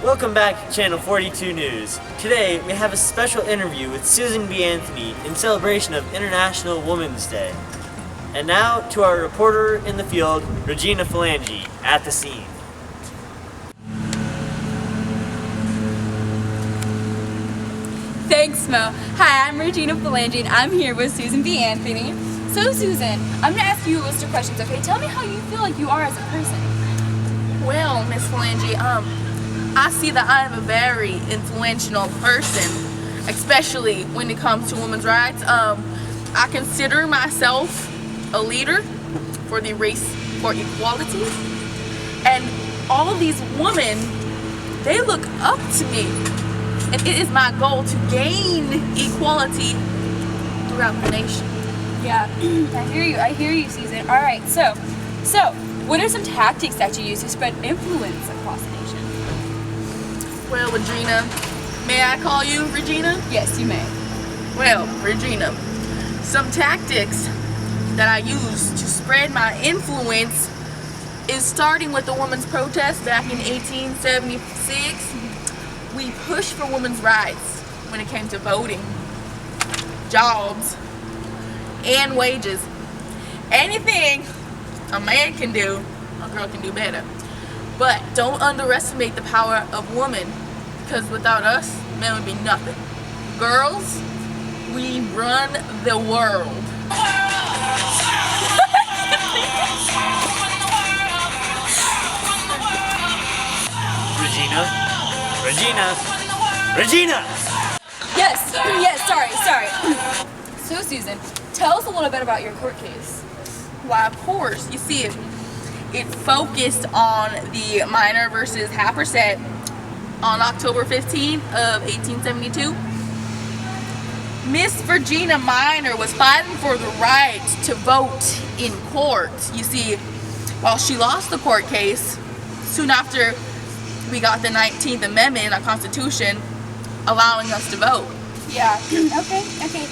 Welcome back to Channel 42 News. Today we have a special interview with Susan B. Anthony in celebration of International Women's Day. And now to our reporter in the field, Regina Phalange, at the scene. Thanks, Mo. Hi, I'm Regina Phalange and I'm here with Susan B. Anthony. So Susan, I'm gonna ask you a list of questions, okay? Tell me how you feel like you are as a person. Well, Miss Phalange, I see that I am a very influential person, especially when it comes to women's rights. I consider myself a leader for the race for equality, and all these women, they look up to me, and it is my goal to gain equality throughout the nation. Yeah, I hear you, Susan. All right, so what are some tactics that you use to spread influence across the nation? Well, Regina, may I call you Regina? Yes, you may. Well, Regina, some tactics that I use to spread my influence is starting with the women's protest back in 1876. We pushed for women's rights when it came to voting, jobs, and wages. Anything a man can do, a girl can do better. But don't underestimate the power of women, because without us, men would be nothing. Girls, we run the world. Regina! Yes, sorry. So Susan, tell us a little bit about your court case. Why, of course. You see, it focused on the Minor versus Happersett on October 15th of 1872. Miss Virginia Minor was fighting for the right to vote in court. You see, while she lost the court case, soon after we got the 19th Amendment in our Constitution allowing us to vote. Yeah, okay.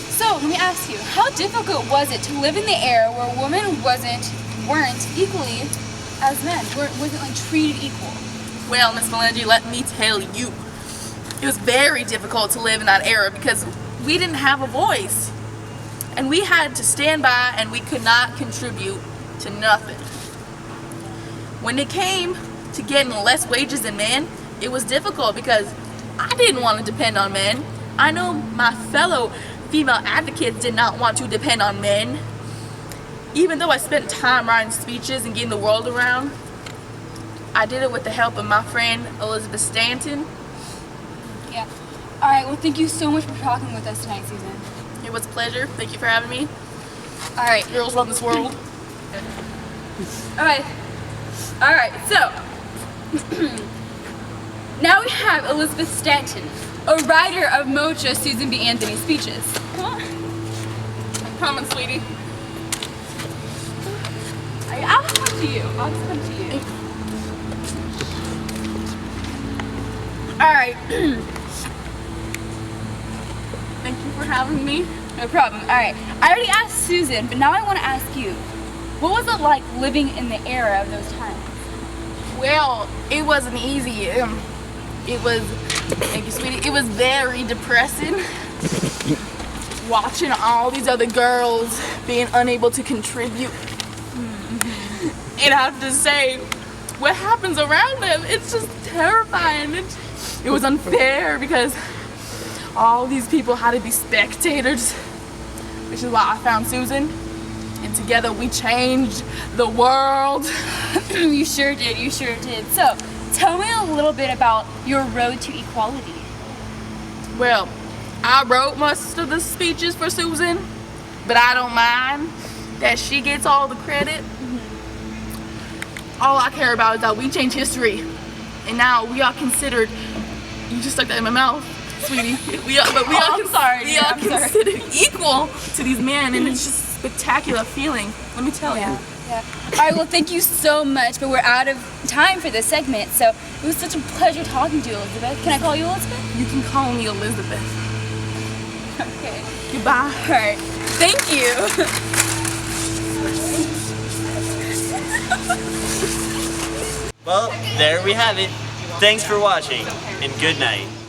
So, let me ask you, how difficult was it to live in the era where women weren't equally as men, wasn't like treated equal? Well, Miss Phalange, let me tell you, it was very difficult to live in that era because we didn't have a voice. And we had to stand by and we could not contribute to nothing. When it came to getting less wages than men, it was difficult because I didn't want to depend on men. I know my fellow female advocates did not want to depend on men. Even though I spent time writing speeches and getting the world around, I did it with the help of my friend Elizabeth Stanton. Yeah. Alright, well thank you so much for talking with us tonight, Susan. It was a pleasure. Thank you for having me. Alright. Girls run this world. Alright, so now we have Elizabeth Stanton, a writer of much of Susan B. Anthony's speeches. Come on, sweetie. I'll come to you. I'll just come to you. Alright. Thank you for having me. No problem. Alright. I already asked Susan, but now I want to ask you. What was it like living in the era of those times? Well, it wasn't easy. Thank you, sweetie. It was very depressing. Watching all these other girls being unable to contribute. And I have to say, what happens around them, it's just terrifying. It was unfair because all these people had to be spectators, which is why I found Susan. And together we changed the world. You sure did. So, tell me a little bit about your road to equality. Well, I wrote most of the speeches for Susan, but I don't mind that she gets all the credit. All I care about is that we change history, and now we are considered. You just stuck that in my mouth, sweetie. We are considered equal to these men, and it's just a spectacular feeling. Let me tell you. Yeah. All right. Well, thank you so much, but we're out of time for this segment. So it was such a pleasure talking to you, Elizabeth. Can I call you Elizabeth? You can call me Elizabeth. Okay. Goodbye. All right. Thank you. Well, there we have it. Thanks for watching, and good night.